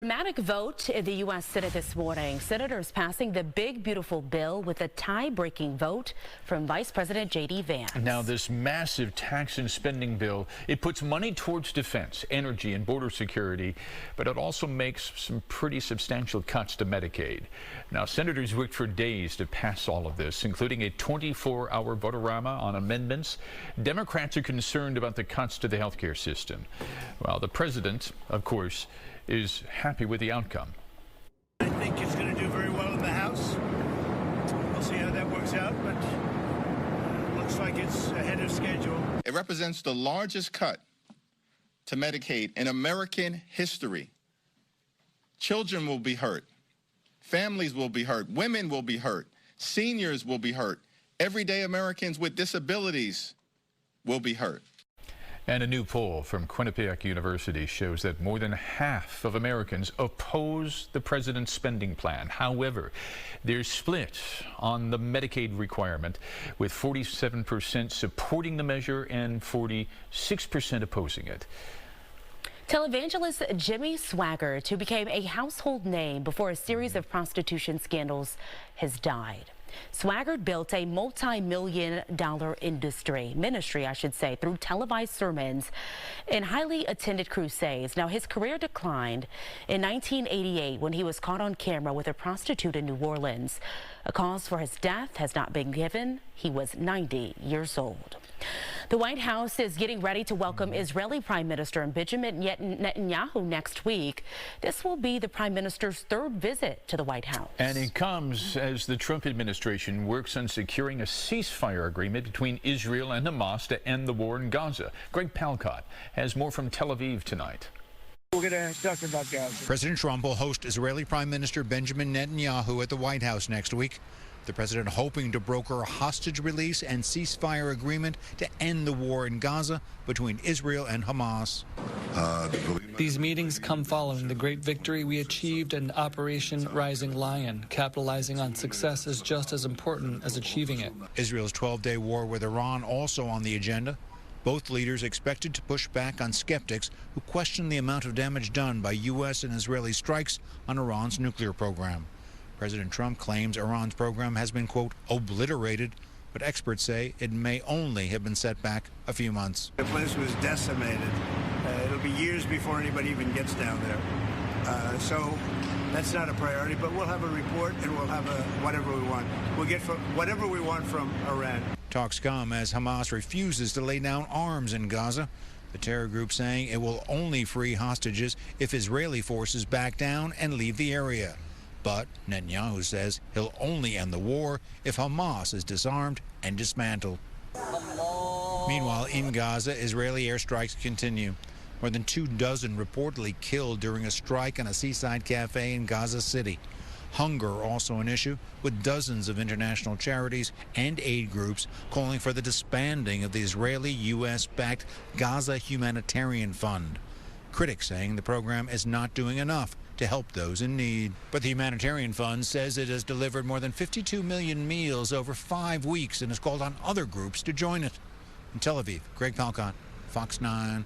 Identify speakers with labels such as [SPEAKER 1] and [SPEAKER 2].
[SPEAKER 1] Dramatic vote in the U.S. Senate this morning. Senators passing the big, beautiful bill with a tie-breaking vote from Vice President J.D. Vance.
[SPEAKER 2] Now, this massive tax and spending bill, it puts money towards defense, energy, and border security, but it also makes some pretty substantial cuts to Medicaid. Now, senators worked for days to pass all of this, including a 24-hour vote-a-rama on amendments. Democrats are concerned about the cuts to the health care system. Well, the president, of course, is happy with the outcome.
[SPEAKER 3] I think it's going to do very well in the House. We'll see how that works out, but it looks like it's ahead of schedule.
[SPEAKER 4] It represents the largest cut to Medicaid in American history. Children will be hurt. Families will be hurt. Women will be hurt. Seniors will be hurt. Everyday Americans with disabilities will be hurt.
[SPEAKER 2] And a new poll from Quinnipiac University shows that more than half of Americans oppose the president's spending plan. However, they're split on the Medicaid requirement, with 47% supporting the measure and 46% opposing it.
[SPEAKER 1] Televangelist Jimmy Swaggart, who became a household name before a series of prostitution scandals, has died. Swaggart built a multi-million-dollar ministry, through televised sermons and highly attended crusades. Now, his career declined in 1988 when he was caught on camera with a prostitute in New Orleans. A cause for his death has not been given. He was 90 years old. The White House is getting ready to welcome Israeli Prime Minister Benjamin Netanyahu next week. This will be the Prime Minister's third visit to the White House.
[SPEAKER 2] And it comes as the Trump administration works on securing a ceasefire agreement between Israel and Hamas to end the war in Gaza. Greg Palcott has more from Tel Aviv tonight.
[SPEAKER 5] We're going to talk about Gaza. President Trump will host Israeli Prime Minister Benjamin Netanyahu at the White House next week. The president hoping to broker a hostage release and ceasefire agreement to end the war in Gaza between Israel and Hamas.
[SPEAKER 6] These meetings come following the great victory we achieved in Operation Rising Lion. Capitalizing on success is just as important as achieving it.
[SPEAKER 5] Israel's 12-day war with Iran also on the agenda. Both leaders expected to push back on skeptics who question the amount of damage done by U.S. and Israeli strikes on Iran's nuclear program. President Trump claims Iran's program has been, quote, obliterated, but experts say it may only have been set back a few months.
[SPEAKER 3] The place was decimated. It'll be years before anybody even gets down there. So that's not a priority, but we'll have a report and we'll have whatever we want. We'll get whatever we want from Iran.
[SPEAKER 5] Talks come as Hamas refuses to lay down arms in Gaza. The terror group saying it will only free hostages if Israeli forces back down and leave the area. But Netanyahu says he'll only end the war if Hamas is disarmed and dismantled. Meanwhile, in Gaza, Israeli airstrikes continue. More than 24 reportedly killed during a strike on a seaside cafe in Gaza City. Hunger also an issue, with dozens of international charities and aid groups calling for the disbanding of the Israeli U.S.-backed Gaza Humanitarian Fund. Critics saying the program is not doing enough to help those in need. But the Humanitarian Fund says it has delivered more than 52 million meals over 5 weeks and has called on other groups to join it. In Tel Aviv, Greg Palcott, Fox 9.